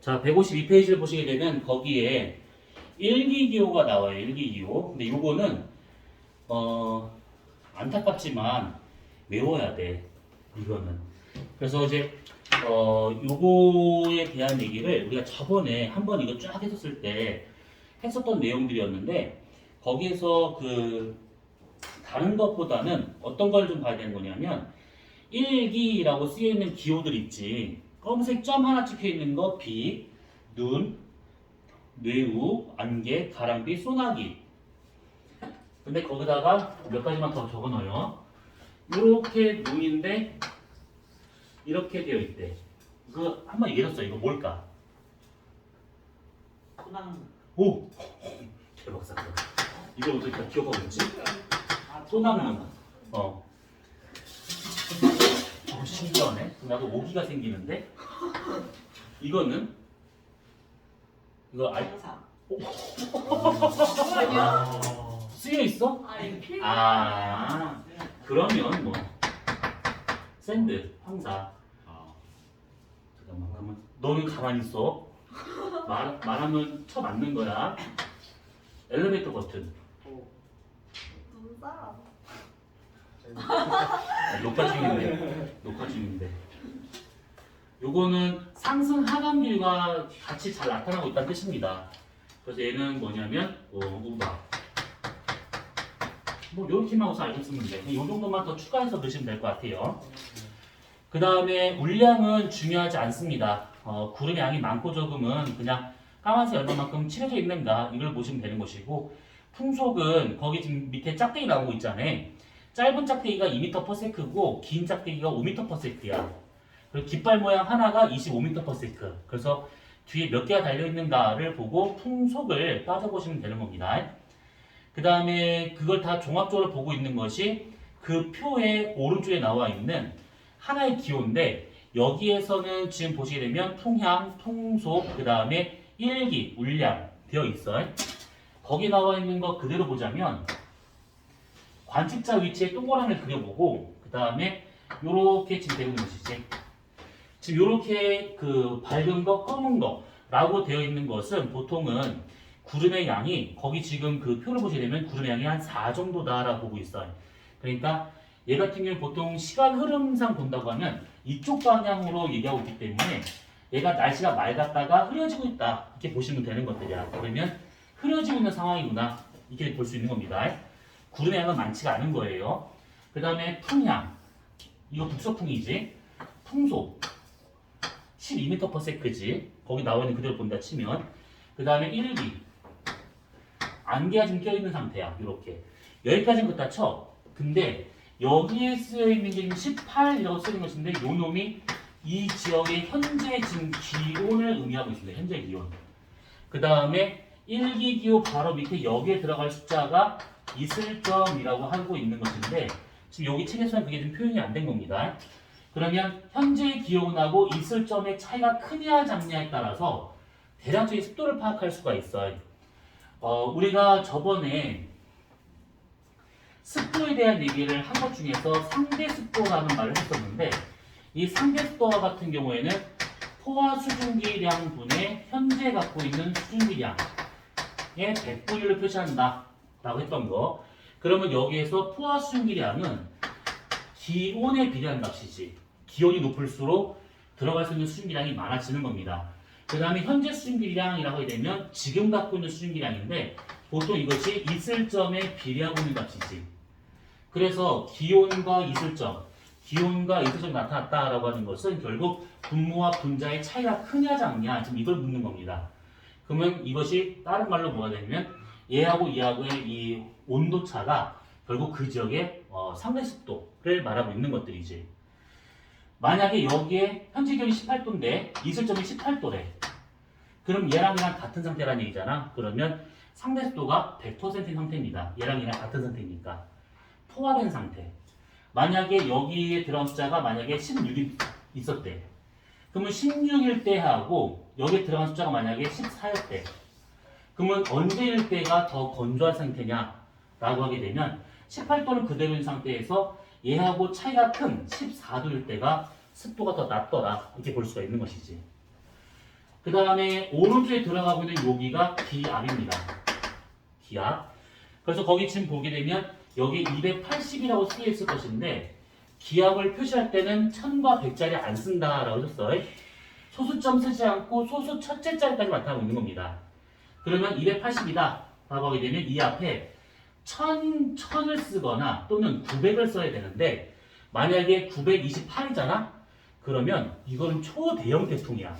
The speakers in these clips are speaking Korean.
자, 152페이지를 보시게 되면 거기에 일기기호가 나와요. 일기기호. 근데 요거는 안타깝지만 외워야 돼. 이거는. 그래서 이제 요거에 대한 얘기를 우리가 저번에 한번 이거 쫙 했었을 때 했었던 내용들이었는데 거기에서 그 다른 것보다는 어떤 걸 좀 봐야 되는 거냐면 일기라고 쓰여 있는 기호들 있지. 검은색 점 하나 찍혀 있는 거 비, 눈, 뇌우, 안개, 가랑비, 소나기. 근데 거기다가 몇 가지만 더 적어 넣어요. 이렇게 눈인데 이렇게 되어 있대. 이거 한번 얘기했어. 이거 뭘까? 소나무. 오! 대박 사건. 이걸 어떻게 다 기억하고 있지? 소나무. 신기하네. 나도 오기가 생기는데. 이거는 이거 알사. 쓰여 있어? 아 이거 필기. 아, 그러면 뭐 샌드, 황사. 잠깐만, 그러면 너는 가만히 있어. 말하면 쳐 맞는 거야. 엘리베이터 버튼. 눈사람. 녹화 중인데. 요거는 상승 하강비가 같이 잘 나타나고 있다는 뜻입니다. 그래서 얘는 뭐냐면 우박. 뭐 요렇게만 해서 알고 있으면 돼. 이 정도만 더 추가해서 넣으시면 될 것 같아요. 그 다음에 물량은 중요하지 않습니다. 구름의 양이 많고 적음은 그냥 까만색 얼마만큼 칠해져 있는가 이걸 보시면 되는 것이고, 풍속은 거기 지금 밑에 짝대기 나오고 있잖아요. 짧은 짝대기가 2m/s고 긴 짝대기가 5m/s야. 그리고 깃발 모양 하나가 25m/s. 그래서 뒤에 몇 개가 달려 있는가를 보고 풍속을 따져보시면 되는 겁니다. 그 다음에 그걸 다 종합적으로 보고 있는 것이 그 표의 오른쪽에 나와 있는 하나의 기호인데, 여기에서는 지금 보시게 되면 풍향, 풍속, 그 다음에 일기, 울량 되어 있어요. 거기 나와 있는 거 그대로 보자면 관측자 위치에 동그라미를 그려보고, 그 다음에 요렇게 지금 되고 있는 것이지. 지금 요렇게 그 밝은 거, 검은 거라고 되어 있는 것은 보통은 구름의 양이, 거기 지금 그 표를 보시게 되면 구름의 양이 한 4 정도다라고 보고 있어요. 그러니까 얘 같은 경우는 보통 시간 흐름상 본다고 하면 이쪽 방향으로 얘기하고 있기 때문에 얘가 날씨가 맑았다가 흐려지고 있다 이렇게 보시면 되는 것들이야. 그러면 흐려지고 있는 상황이구나 이렇게 볼 수 있는 겁니다. 구름의 양은 많지가 않은 거예요. 그 다음에 풍향, 이거 북서풍이지. 풍속 12m/s지. 거기 나와 있는 그대로 본다 치면. 그 다음에 일기, 안개가 지금 껴있는 상태야. 이렇게 여기까지는 그렇다 쳐. 근데 여기에 쓰여있는 게 18이라고 쓰는 것인데, 요 놈이 이 지역의 현재 지금 기온을 의미하고 있습니다. 현재 기온. 그 다음에 일기기호 바로 밑에 여기에 들어갈 숫자가 이슬점이라고 하고 있는 것인데, 지금 여기 책에서는 그게 좀 표현이 안 된 겁니다. 그러면 현재 기온하고 이슬점의 차이가 크냐 작냐에 따라서 대략적인 습도를 파악할 수가 있어요. 우리가 저번에 습도에 대한 얘기를 한 것 중에서 상대 습도라는 말을 했었는데, 이 상대 습도와 같은 경우에는 포화 수증기량 분의 현재 갖고 있는 수증기량의 100분의 1로 표시한다 라고 했던 거. 그러면 여기에서 포화 수증기량은 기온에 비례한 값이지. 기온이 높을수록 들어갈 수 있는 수증기량이 많아지는 겁니다. 그 다음에 현재 수증기량이라고 하게 되면 지금 갖고 있는 수증기량인데, 보통 이것이 이슬점에 비례하고 있는 값이지. 그래서 기온과 이슬점이 나타났다라고 하는 것은 결국 분모와 분자의 차이가 크냐 작냐, 지금 이걸 묻는 겁니다. 그러면 이것이 다른 말로 뭐가 되냐면 얘하고 얘하고의 이 온도 차가 결국 그 지역의 상대 습도를 말하고 있는 것들이지. 만약에 여기에 현재 기온이 18도인데 이슬점이 18도래. 그럼 얘랑 같은 상태라는 얘기잖아. 그러면 상대 습도가 100%인 상태입니다. 얘랑 같은 상태니까. 포화된 상태. 만약에 여기에 들어간 숫자가 만약에 16이 있었대. 그러면 16일 때하고 여기에 들어간 숫자가 만약에 14였대. 그러면 언제일 때가 더 건조한 상태냐 라고 하게 되면 18도는 그대로인 상태에서 얘하고 차이가 큰 14도일 때가 습도가 더 낮더라 이렇게 볼 수가 있는 것이지. 그 다음에 오른쪽에 들어가고 있는 여기가 기압입니다. 기압. 그래서 거기 지금 보게 되면 여기 280이라고 쓰여 있을 것인데 기압을 표시할 때는 1000과 100짜리 안 쓴다라고 했어요. 소수점 쓰지 않고 소수 첫째 자리까지 나타나고 있는 겁니다. 그러면 280이다 라고 하게 되면 이 앞에 1000을 쓰거나 또는 900을 써야 되는데 만약에 928이잖아? 그러면 이거는 초대형 태풍이야.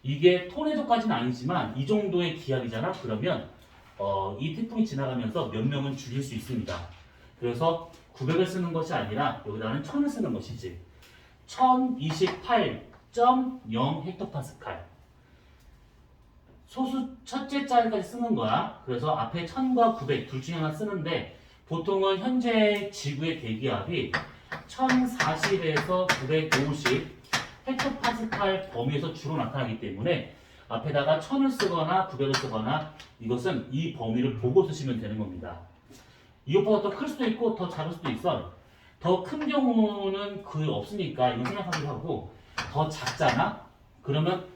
이게 토네도까지는 아니지만 이 정도의 기압이잖아? 그러면 이 태풍이 지나가면서 몇 명은 죽일 수 있습니다. 그래서 900을 쓰는 것이 아니라 여기다가는 1000을 쓰는 것이지. 1028.0 헥토파스칼. 소수 첫째 자리까지 쓰는 거야. 그래서 앞에 1000과 900 둘 중에 하나 쓰는데 보통은 현재 지구의 대기압이 1040에서 950 헥토파스칼 범위에서 주로 나타나기 때문에 앞에다가 1000을 쓰거나 900을 쓰거나 이것은 이 범위를 보고 쓰시면 되는 겁니다. 이것보다 더 클 수도 있고 더 작을 수도 있어. 더 큰 경우는 거의 없으니까 이거 생각하기도 하고 더 작잖아? 그러면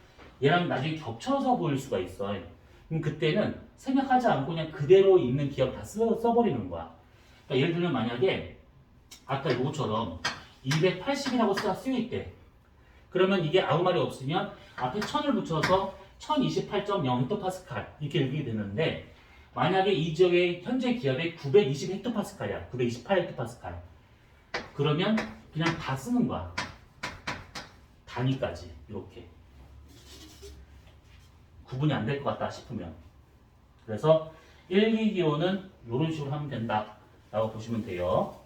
얘랑 나중에 겹쳐서 보일 수가 있어. 그럼 그때는 생각하지 않고 그냥 그대로 있는 기억 다 써버리는 거야. 그러니까 예를 들면 만약에 아까 이거처럼 280이라고 쓰여있대. 그러면 이게 아무 말이 없으면 앞에 1000을 붙여서 1028.0 헥토파스칼 이렇게 읽게 되는데 만약에 이 지역의 현재 기압이 920 헥토파스칼이야. 928 헥토파스칼. 그러면 그냥 다 쓰는 거야. 단위까지 이렇게. 구분이 안 될 것 같다 싶으면. 그래서 1기 기호는 이런 식으로 하면 된다 라고 보시면 돼요.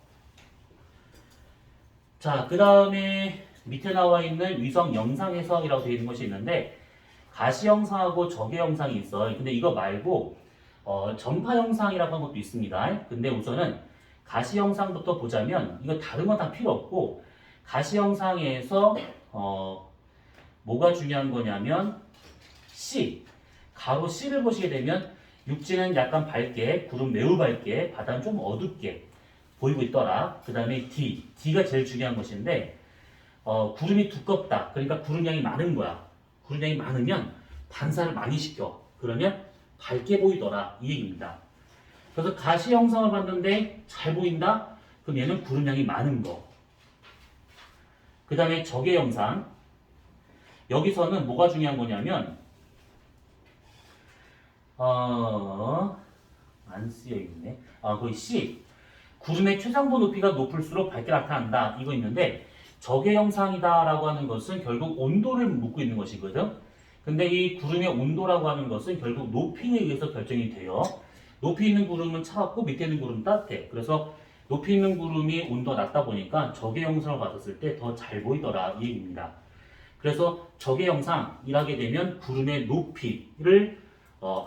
자, 그 다음에 밑에 나와 있는 위성 영상 해석이라고 되어 있는 것이 있는데 가시 영상하고 적외 영상이 있어요. 근데 이거 말고 전파 영상이라고 하는 것도 있습니다. 근데 우선은 가시 영상부터 보자면 이거 다른 건 다 필요 없고 가시 영상에서 뭐가 중요한 거냐면 C, 가로 C를 보시게 되면 육지는 약간 밝게, 구름 매우 밝게, 바다는 좀 어둡게 보이고 있더라. 그 다음에 D, D가 제일 중요한 것인데 구름이 두껍다. 그러니까 구름량이 많은 거야. 구름량이 많으면 반사를 많이 시켜. 그러면 밝게 보이더라. 이 얘기입니다. 그래서 가시 영상을 봤는데 잘 보인다? 그럼 얘는 구름량이 많은 거. 그 다음에 적외 영상. 여기서는 뭐가 중요한 거냐면 안 쓰여있네. 거기 C. 구름의 최상부 높이가 높을수록 밝게 나타난다. 이거 있는데 적외 영상이다 라고 하는 것은 결국 온도를 묻고 있는 것이거든. 근데 이 구름의 온도라고 하는 것은 결국 높이에 의해서 결정이 돼요. 높이 있는 구름은 차갑고 밑에 있는 구름은 따뜻해. 그래서 높이 있는 구름이 온도가 낮다 보니까 적외 영상을 봤을 때 더 잘 보이더라 이 얘기입니다. 그래서 적외 영상이라게 되면 구름의 높이를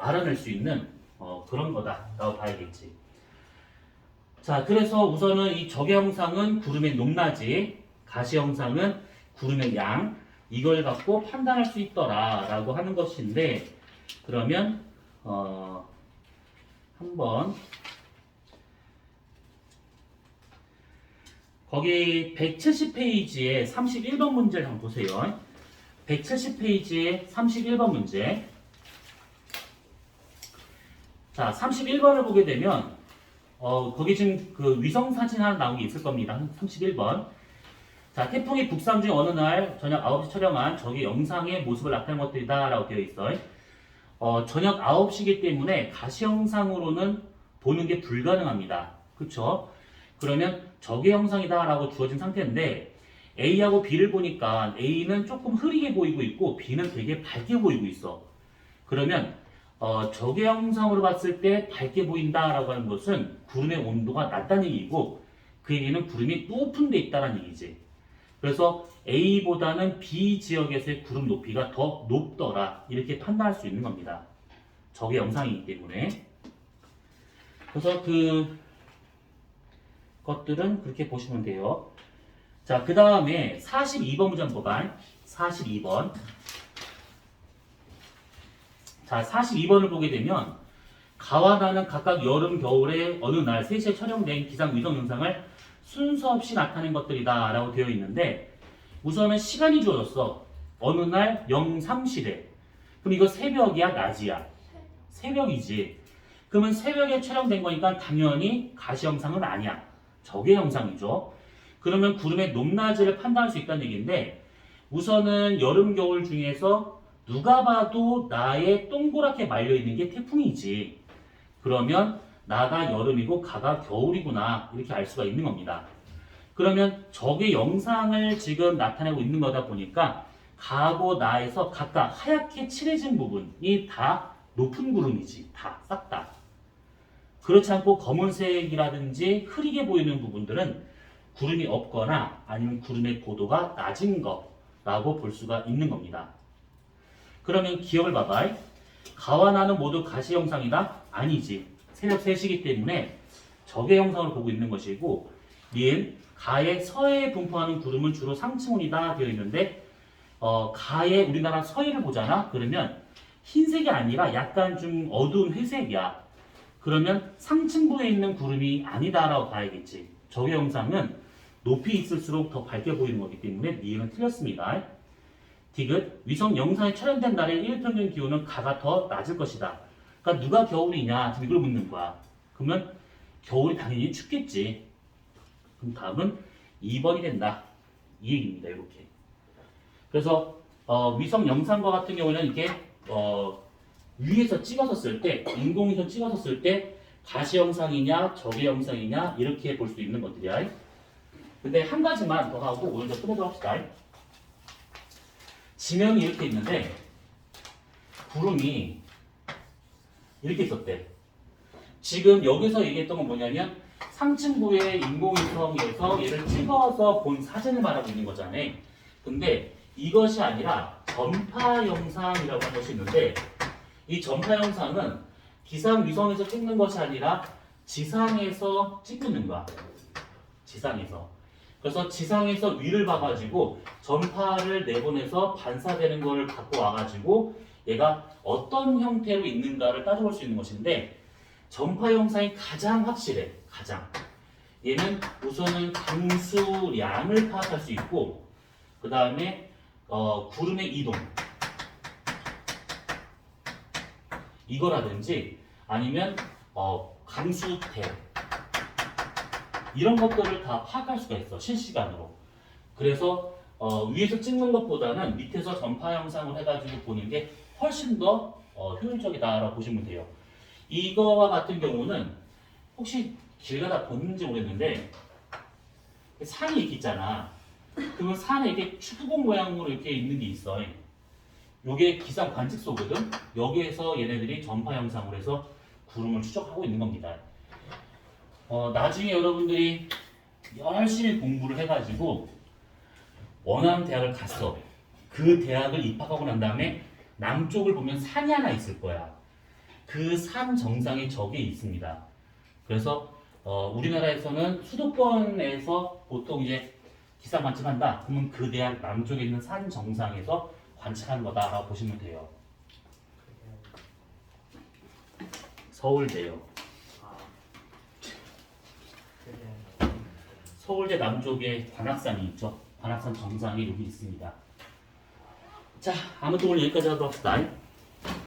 알아낼 수 있는 그런 거다라고 봐야겠지. 자, 그래서 우선은 이 적외 영상은 구름의 높낮이, 가시 영상은 구름의 양, 이걸 갖고 판단할 수 있더라라고 하는 것인데 그러면 한번 거기 170페이지에 31번 문제를 한번 보세요. 170페이지에 31번 문제. 자, 31번을 보게 되면 거기 지금 그 위성 사진 하나 나온 게 있을 겁니다. 31번. 자, 태풍이 북상 중 어느 날 저녁 9시 촬영한 적의 영상의 모습을 나타낸 것들이다 라고 되어 있어요. 저녁 9시이기 때문에 가시 영상으로는 보는 게 불가능합니다. 그쵸? 그러면 적외 영상이다 라고 주어진 상태인데 A하고 B를 보니까 A는 조금 흐리게 보이고 있고 B는 되게 밝게 보이고 있어. 그러면 적외 영상으로 봤을 때 밝게 보인다 라고 하는 것은 구름의 온도가 낮다는 얘기고 그 얘기는 구름이 높은 데 있다는 얘기지. 그래서 A보다는 B 지역에서의 구름 높이가 더 높더라 이렇게 판단할 수 있는 겁니다. 적외 영상이기 때문에. 그래서 그 것들은 그렇게 보시면 돼요. 자, 그 다음에 42번 문제 한번 봐봐. 42번. 자, 42번을 보게 되면 가와 나는 각각 여름, 겨울에 어느 날 3시에 촬영된 기상 위성 영상을 순서 없이 나타낸 것들이다 라고 되어 있는데 우선은 시간이 주어졌어. 어느 날 03시래. 그럼 이거 새벽이야, 낮이야? 새벽이지. 그러면 새벽에 촬영된 거니까 당연히 가시 영상은 아니야. 적외 영상이죠. 그러면 구름의 높낮이를 판단할 수 있다는 얘기인데 우선은 여름, 겨울 중에서 누가 봐도 나의 동그랗게 말려있는 게 태풍이지. 그러면 나가 여름이고 가가 겨울이구나 이렇게 알 수가 있는 겁니다. 그러면 적의 영상을 지금 나타내고 있는 거다 보니까 가하고 나에서 각각 하얗게 칠해진 부분이 다 높은 구름이지. 다, 싹 다. 그렇지 않고 검은색이라든지 흐리게 보이는 부분들은 구름이 없거나 아니면 구름의 고도가 낮은 거라고 볼 수가 있는 겁니다. 그러면 기억을 봐봐. 가와 나는 모두 가시 영상이다? 아니지. 새벽 3시기 때문에 적의 영상을 보고 있는 것이고 니은 가의 서해에 분포하는 구름은 주로 상층운이다 되어 있는데 가의 우리나라 서해를 보잖아? 그러면 흰색이 아니라 약간 좀 어두운 회색이야. 그러면 상층부에 있는 구름이 아니다라고 봐야겠지. 적의 영상은 높이 있을수록 더 밝게 보이는 거기 때문에 니은은 틀렸습니다. 디귿 위성 영상에 촬영된 날의 일평균 기온은 가가 더 낮을 것이다. 그러니까 누가 겨울이냐 지금 이걸 묻는 거야. 그러면 겨울이 당연히 춥겠지. 그럼 다음은 2번이 된다. 이 얘기입니다. 이렇게. 그래서 위성 영상과 같은 경우는 이게 위에서 찍어섰을 때 인공위성 찍어섰을 때 가시 영상이냐 적외 영상이냐 이렇게 볼 수 있는 것들이야. 근데 한 가지만 더 하고 오늘 좀 끝내도록 합시다. 지면이 이렇게 있는데 구름이 이렇게 있었대. 지금 여기서 얘기했던 건 뭐냐면 상층부의 인공위성에서 얘를 찍어서 본 사진을 말하고 있는 거잖아. 근데 이것이 아니라 전파 영상이라고 하는 것이 있는데 이 전파 영상은 기상 위성에서 찍는 것이 아니라 지상에서 찍는 거야. 지상에서. 그래서 지상에서 위를 봐가지고 전파를 내보내서 반사되는 걸 갖고 와가지고 얘가 어떤 형태로 있는가를 따져볼 수 있는 것인데 전파 영상이 가장 확실해. 가장. 얘는 우선은 강수량을 파악할 수 있고 그 다음에 구름의 이동 이거라든지 아니면 강수대 이런 것들을 다 파악할 수가 있어. 실시간으로. 그래서 위에서 찍는 것보다는 밑에서 전파 영상을 해가지고 보는 게 훨씬 더 효율적이다라고 보시면 돼요. 이거와 같은 경우는 혹시 길 가다 봤는지 모르겠는데 산이 이렇게 있잖아. 그러면 산에 이렇게 축구공 모양으로 이렇게 있는 게 있어. 요게 기상 관측소거든. 여기에서 얘네들이 전파 영상으로 해서 구름을 추적하고 있는 겁니다. 나중에 여러분들이 열심히 공부를 해가지고 원하는 대학을 갔어. 그 대학을 입학하고 난 다음에 남쪽을 보면 산이 하나 있을 거야. 그 산 정상에 적이 있습니다. 그래서 우리나라에서는 수도권에서 보통 이제 기상 관측한다. 그러면 그 대학 남쪽에 있는 산 정상에서 관측하는 거다라고 보시면 돼요. 서울대요. 서울대 남쪽에 관악산이 있죠. 관악산 정상이 여기 있습니다. 자, 아무튼 오늘 여기까지 하도록 합시다.